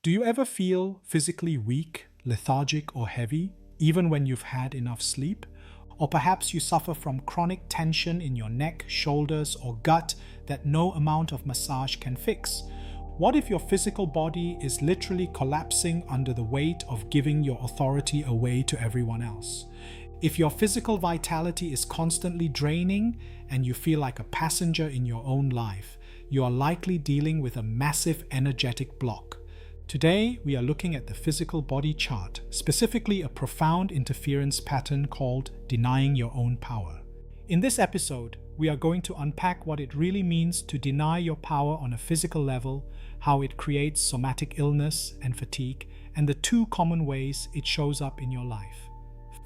Do you ever feel physically weak, lethargic, or heavy, even when you've had enough sleep? Or perhaps you suffer from chronic tension in your neck, shoulders, or gut that no amount of massage can fix? What if your physical body is literally collapsing under the weight of giving your authority away to everyone else? If your physical vitality is constantly draining and you feel like a passenger in your own life, you are likely dealing with a massive energetic block. Today, we are looking at the physical body chart, specifically a profound interference pattern called denying your own power. In this episode, we are going to unpack what it really means to deny your power on a physical level, how it creates somatic illness and fatigue, and the two common ways it shows up in your life.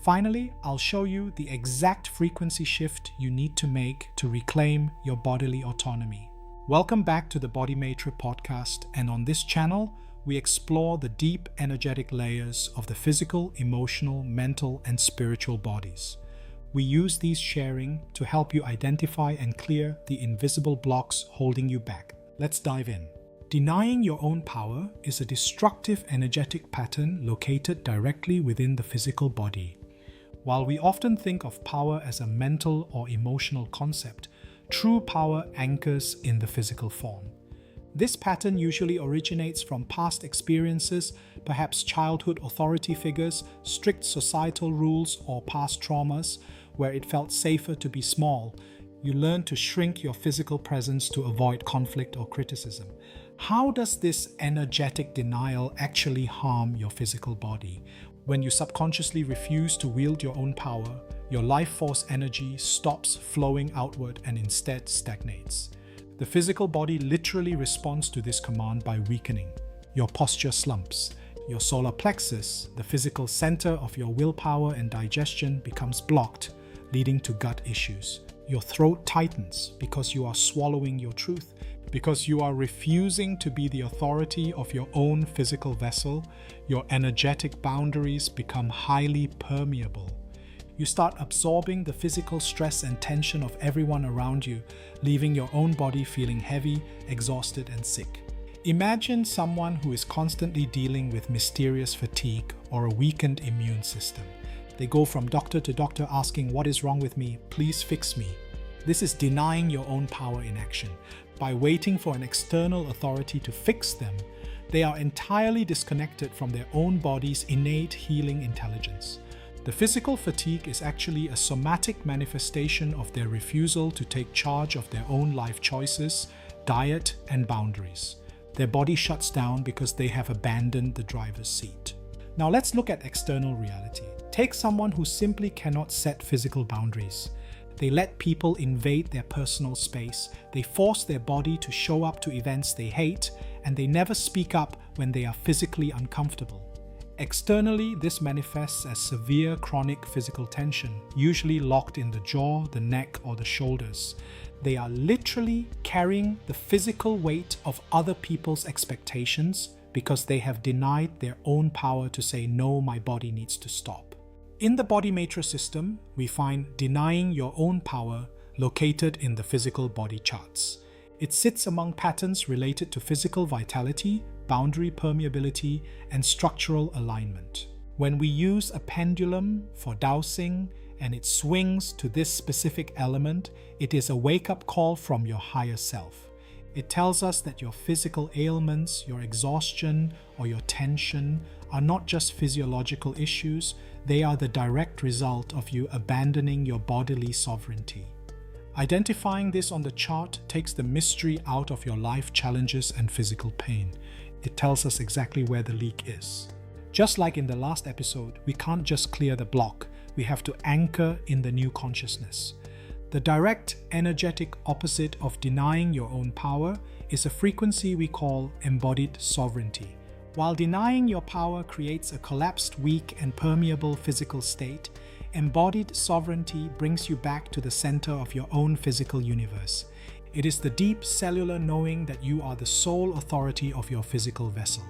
Finally, I'll show you the exact frequency shift you need to make to reclaim your bodily autonomy. Welcome back to the BodyMaitre podcast, and on this channel, we explore the deep energetic layers of the physical, emotional, mental, and spiritual bodies. We use these sharing to help you identify and clear the invisible blocks holding you back. Let's dive in. Denying your own power is a destructive energetic pattern located directly within the physical body. While we often think of power as a mental or emotional concept, true power anchors in the physical form. This pattern usually originates from past experiences, perhaps childhood authority figures, strict societal rules, or past traumas, where it felt safer to be small. You learn to shrink your physical presence to avoid conflict or criticism. How does this energetic denial actually harm your physical body? When you subconsciously refuse to wield your own power, your life force energy stops flowing outward and instead stagnates. The physical body literally responds to this command by weakening. Your posture slumps. Your solar plexus, the physical center of your willpower and digestion, becomes blocked, leading to gut issues. Your throat tightens because you are swallowing your truth. Because you are refusing to be the authority of your own physical vessel, your energetic boundaries become highly permeable. You start absorbing the physical stress and tension of everyone around you, leaving your own body feeling heavy, exhausted, and sick. Imagine someone who is constantly dealing with mysterious fatigue or a weakened immune system. They go from doctor to doctor asking, "What is wrong with me? Please fix me." This is denying your own power in action. By waiting for an external authority to fix them, they are entirely disconnected from their own body's innate healing intelligence. The physical fatigue is actually a somatic manifestation of their refusal to take charge of their own life choices, diet, and boundaries. Their body shuts down because they have abandoned the driver's seat. Now let's look at external reality. Take someone who simply cannot set physical boundaries. They let people invade their personal space, they force their body to show up to events they hate, and they never speak up when they are physically uncomfortable. Externally, this manifests as severe chronic physical tension, usually locked in the jaw, the neck, or the shoulders. They are literally carrying the physical weight of other people's expectations because they have denied their own power to say, "No, my body needs to stop." In the BodyMaitre system, we find denying your own power located in the physical body charts. It sits among patterns related to physical vitality, boundary permeability, and structural alignment. When we use a pendulum for dowsing and it swings to this specific element, it is a wake-up call from your higher self. It tells us that your physical ailments, your exhaustion, or your tension are not just physiological issues, they are the direct result of you abandoning your bodily sovereignty. Identifying this on the chart takes the mystery out of your life challenges and physical pain. It tells us exactly where the leak is. Just like in the last episode, we can't just clear the block, we have to anchor in the new consciousness. The direct, energetic opposite of denying your own power is a frequency we call embodied sovereignty. While denying your power creates a collapsed, weak, and permeable physical state, embodied sovereignty brings you back to the center of your own physical universe. It is the deep cellular knowing that you are the sole authority of your physical vessel.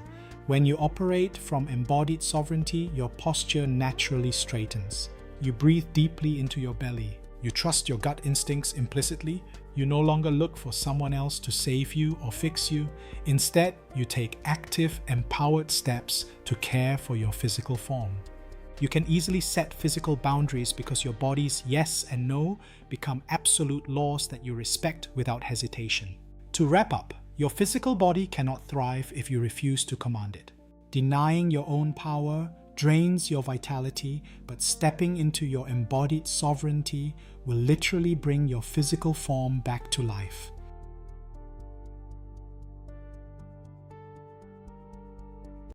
When you operate from embodied sovereignty, your posture naturally straightens. You breathe deeply into your belly. You trust your gut instincts implicitly. You no longer look for someone else to save you or fix you. Instead, you take active, empowered steps to care for your physical form. You can easily set physical boundaries because your body's yes and no become absolute laws that you respect without hesitation. To wrap up, your physical body cannot thrive if you refuse to command it. Denying your own power drains your vitality, but stepping into your embodied sovereignty will literally bring your physical form back to life.